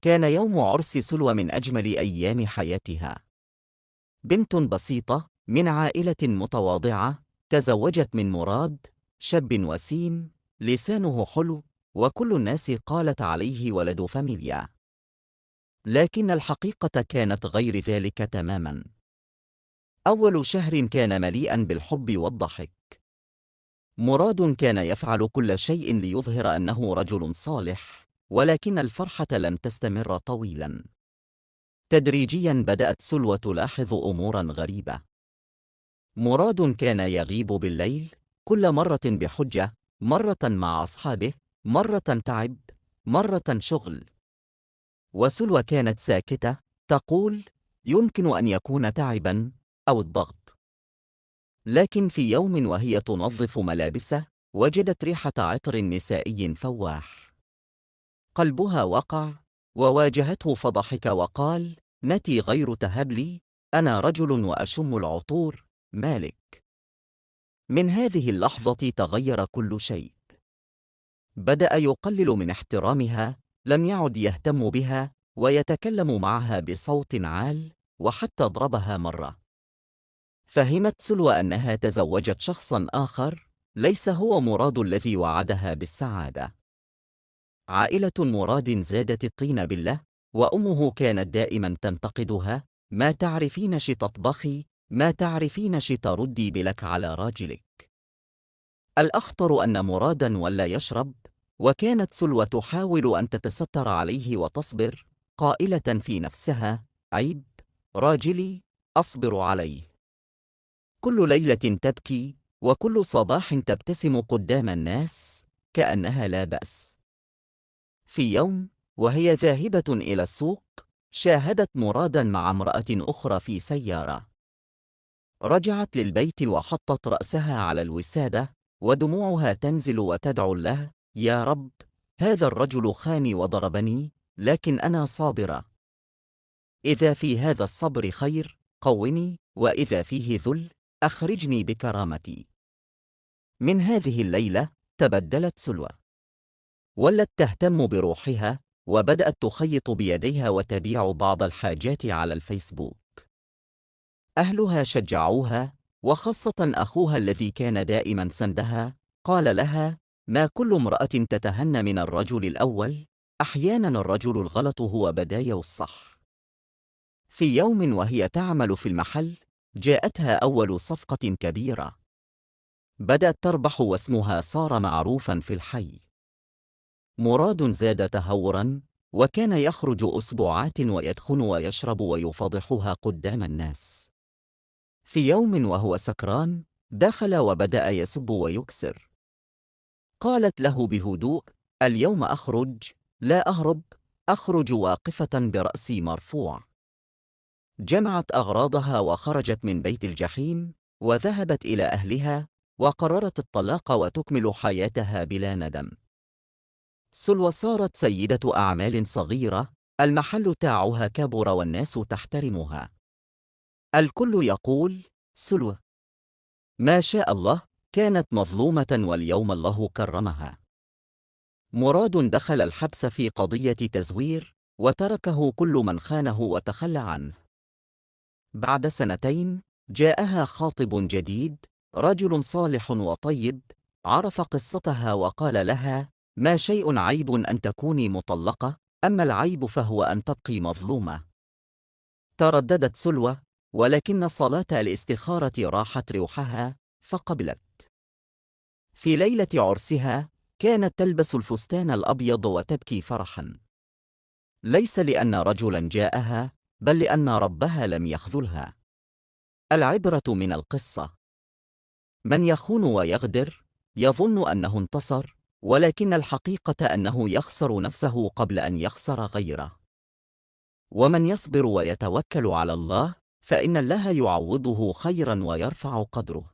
كان يوم عرس سلوى من أجمل أيام حياتها. بنت بسيطة من عائلة متواضعة تزوجت من مراد، شاب وسيم لسانه حلو، وكل الناس قالت عليه ولد فاميليا. لكن الحقيقة كانت غير ذلك تماما. أول شهر كان مليئا بالحب والضحك. مراد كان يفعل كل شيء ليظهر أنه رجل صالح، ولكن الفرحة لم تستمر طويلا. تدريجيا بدأت سلوى تلاحظ أمورا غريبة. مراد كان يغيب بالليل، كل مرة بحجة، مرة مع أصحابه، مرة تعب، مرة شغل. وسلوى كانت ساكتة، تقول: يمكن أن يكون تعبا أو الضغط. لكن في يوم وهي تنظف ملابسه، وجدت ريحة عطر نسائي فواح. قلبها وقع، وواجهته فضحك وقال: نتي غير تهب لي، أنا رجل وأشم العطور، مالك؟ من هذه اللحظة تغير كل شيء. بدأ يقلل من احترامها، لم يعد يهتم بها، ويتكلم معها بصوت عال، وحتى ضربها مرة. فهمت سلوى أنها تزوجت شخصا آخر، ليس هو مراد الذي وعدها بالسعادة. عائلة مراد زادت الطين بلة، وأمه كانت دائما تنتقدها: ما تعرفين شي تطبخي، ما تعرفين شي تردي بلك على راجلك. الأخطر أن مرادا ولا يشرب، وكانت سلوى تحاول أن تتستر عليه وتصبر، قائلة في نفسها: عيب، راجلي، أصبر عليه. كل ليلة تبكي، وكل صباح تبتسم قدام الناس كأنها لا بأس. في يوم وهي ذاهبة إلى السوق، شاهدت مرادا مع امرأة أخرى في سيارة. رجعت للبيت وحطت رأسها على الوسادة، ودموعها تنزل وتدعو الله: يا رب، هذا الرجل خاني وضربني، لكن أنا صابرة. إذا في هذا الصبر خير قوني، وإذا فيه ذل أخرجني بكرامتي. من هذه الليلة تبدلت سلوى، ولت تهتم بروحها، وبدأت تخيط بيديها وتبيع بعض الحاجات على الفيسبوك. أهلها شجعوها، وخاصة أخوها الذي كان دائما سندها، قال لها: ما كل امرأة تتهنى من الرجل الأول، أحيانا الرجل الغلط هو بداية الصح. في يوم وهي تعمل في المحل، جاءتها أول صفقة كبيرة. بدأت تربح واسمها صار معروفا في الحي. مراد زاد تهورا، وكان يخرج أسبوعات ويدخن ويشرب ويفضحها قدام الناس. في يوم وهو سكران، دخل وبدأ يسب ويكسر. قالت له بهدوء: اليوم أخرج، لا أهرب، أخرج واقفة برأسي مرفوع. جمعت أغراضها وخرجت من بيت الجحيم، وذهبت إلى أهلها، وقررت الطلاق وتكمل حياتها بلا ندم. سلوى صارت سيدة أعمال صغيرة، المحل تاعها كبر والناس تحترمها. الكل يقول: سلوى ما شاء الله، كانت مظلومة واليوم الله كرمها. مراد دخل الحبس في قضية تزوير، وتركه كل من خانه وتخلى عنه. بعد سنتين جاءها خاطب جديد، رجل صالح وطيب، عرف قصتها وقال لها: ما شيء عيب أن تكوني مطلقة، أما العيب فهو أن تبقي مظلومة. ترددت سلوى، ولكن صلاة الاستخارة راحت روحها، فقبلت. في ليلة عرسها كانت تلبس الفستان الأبيض وتبكي فرحا، ليس لأن رجلا جاءها، بل لأن ربها لم يخذلها. العبرة من القصة: من يخون ويغدر يظن أنه انتصر، ولكن الحقيقة أنه يخسر نفسه قبل أن يخسر غيره. ومن يصبر ويتوكل على الله، فإن الله يعوضه خيرا ويرفع قدره.